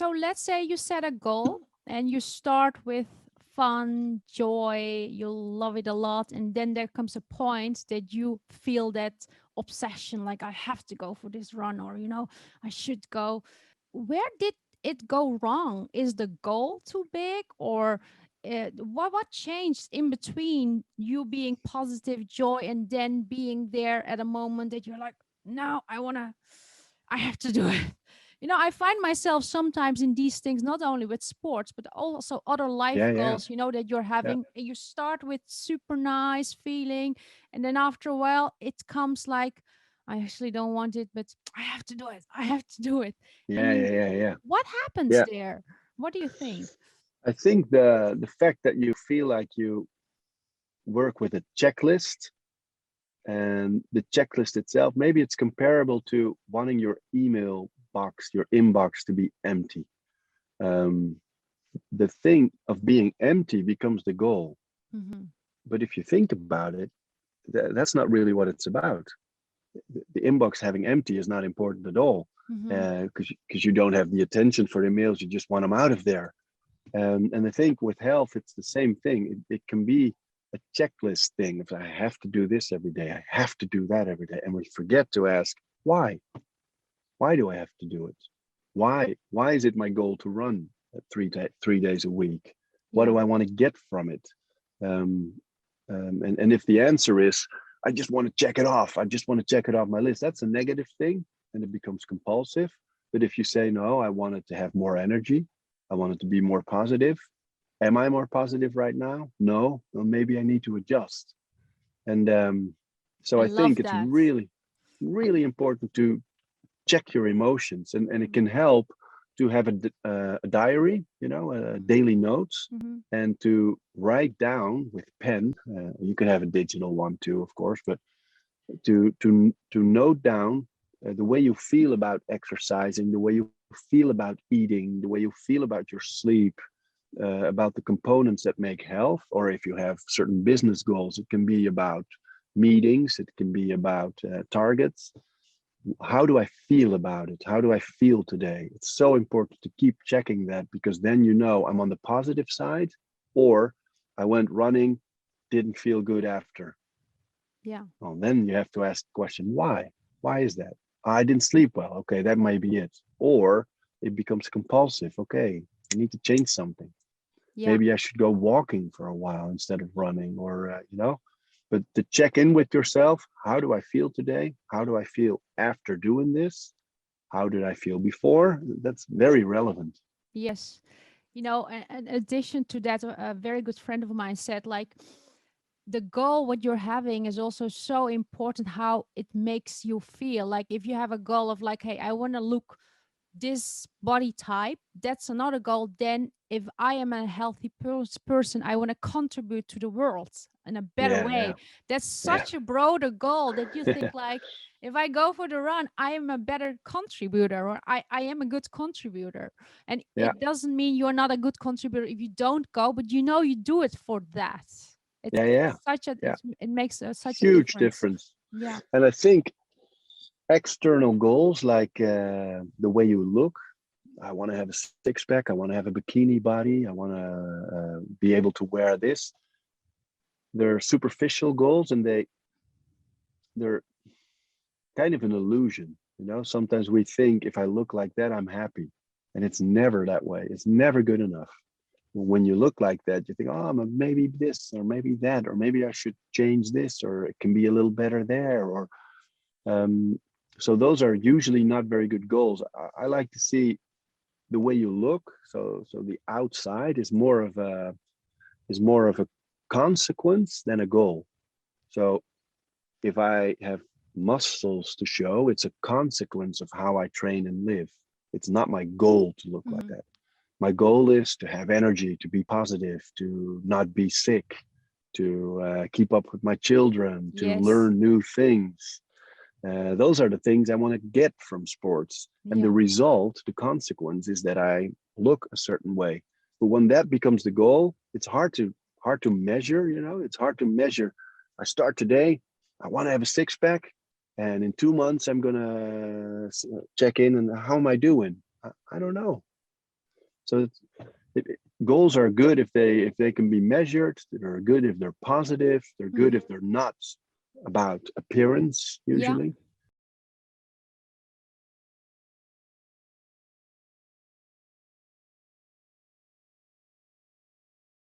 So let's say you set a goal and you start with fun, joy, you love it a lot, and then there comes a point that you feel that obsession, like I have to go for this run, or I should go. Where did it go wrong? Is the goal too big, or what changed in between you being positive joy and then being there at a moment that you're like, no, I have to do it. I find myself sometimes in these things, not only with sports, but also other life Yeah, yeah, goals, that you're yeah, having. You start with super nice feeling, and then after a while, it comes like, I actually don't want it, but I have to do it. I have to do it. yeah, And yeah, yeah, yeah. what happens Yeah. there? What do you think? I think the fact that you feel like you work with a checklist, and the checklist itself, maybe it's comparable to wanting your email box, your inbox to be empty. Um, the thing of being empty becomes the goal. Mm-hmm. But if you think about it, that's not really what it's about. The inbox having empty is not important at all, Mm-hmm. because you don't have the attention for emails. You just want them out of there. And I think with health, it's the same thing. It can be a checklist thing. If I have to do this every day, I have to do that every day, and we forget to ask why. Why do I have to do it? Why? Why is it my goal to run 3 days a week? What Yeah. do I want to get from it? Um, and if the answer is I just want to check it off, I just want to check it off my list, that's a negative thing, and it becomes compulsive. But if you say no, I wanted to have more energy, I wanted to be more positive. Am I more positive right now? No. Well, maybe I need to adjust. And so I I think love it's that. really, I, really important to check your emotions, and it can help to have a diary, daily notes, mm-hmm. and to write down with pen. You can have a digital one too, of course, but to note down the way you feel about exercising, the way you feel about eating, the way you feel about your sleep, about the components that make health. Or if you have certain business goals, it can be about meetings, it can be about targets. How do I feel about it? How do I feel today? It's so important to keep checking that, because then I'm on the positive side, or I went running, didn't feel good after. yeah. Well, then you have to ask the question, why? Why is that? I didn't sleep well. Okay, that might be it. Or it becomes compulsive. Okay, I need to change something. Yeah. Maybe I should go walking for a while instead of running, or. But to check in with yourself, how do I feel today? How do I feel after doing this? How did I feel before? That's very relevant. Yes. In addition to that, a very good friend of mine said, like, the goal, what you're having, is also so important how it makes you feel. Like, if you have a goal of, like, hey, I want to look this body type, that's another goal. Then if I am a healthy person, I want to contribute to the world in a better Yeah, yeah, way. That's yeah, such a broader goal that you think, like, if I go for the run, I am a better contributor, or I am a good contributor. And yeah, it doesn't mean you're not a good contributor if you don't go, but you do it for that. yeah, yeah, It's such a yeah. it makes such a Huge difference. difference. Yeah. And I think external goals, like the way you look, I want to have a six pack, I want to have a bikini body, I want to be able to wear this. They're superficial goals, and they're kind of an illusion. Sometimes we think if I look like that, I'm happy. And it's never that way. It's never good enough. When you look like that, you think, oh, maybe this, or maybe that, or maybe I should change this, or it can be a little better there. Or um, so those are usually not very good goals. I like to see the way you look. So the outside is more of a consequence than a goal. So if I have muscles to show, it's a consequence of how I train and live. It's not my goal to look like Hmm. that. My goal is to have energy, to be positive, to not be sick, to keep up with my children, to Yes. learn new things. Those are the things I want to get from sports. And the Yeah. result, the consequence, is that I look a certain way. But when that becomes the goal, it's hard to measure. It's hard to measure. I start today. I want to have a six pack, and in 2 months I'm gonna check in and how am I doing? I don't know. So goals are good if they can be measured. They're good if they're positive. They're good if they're not about appearance usually.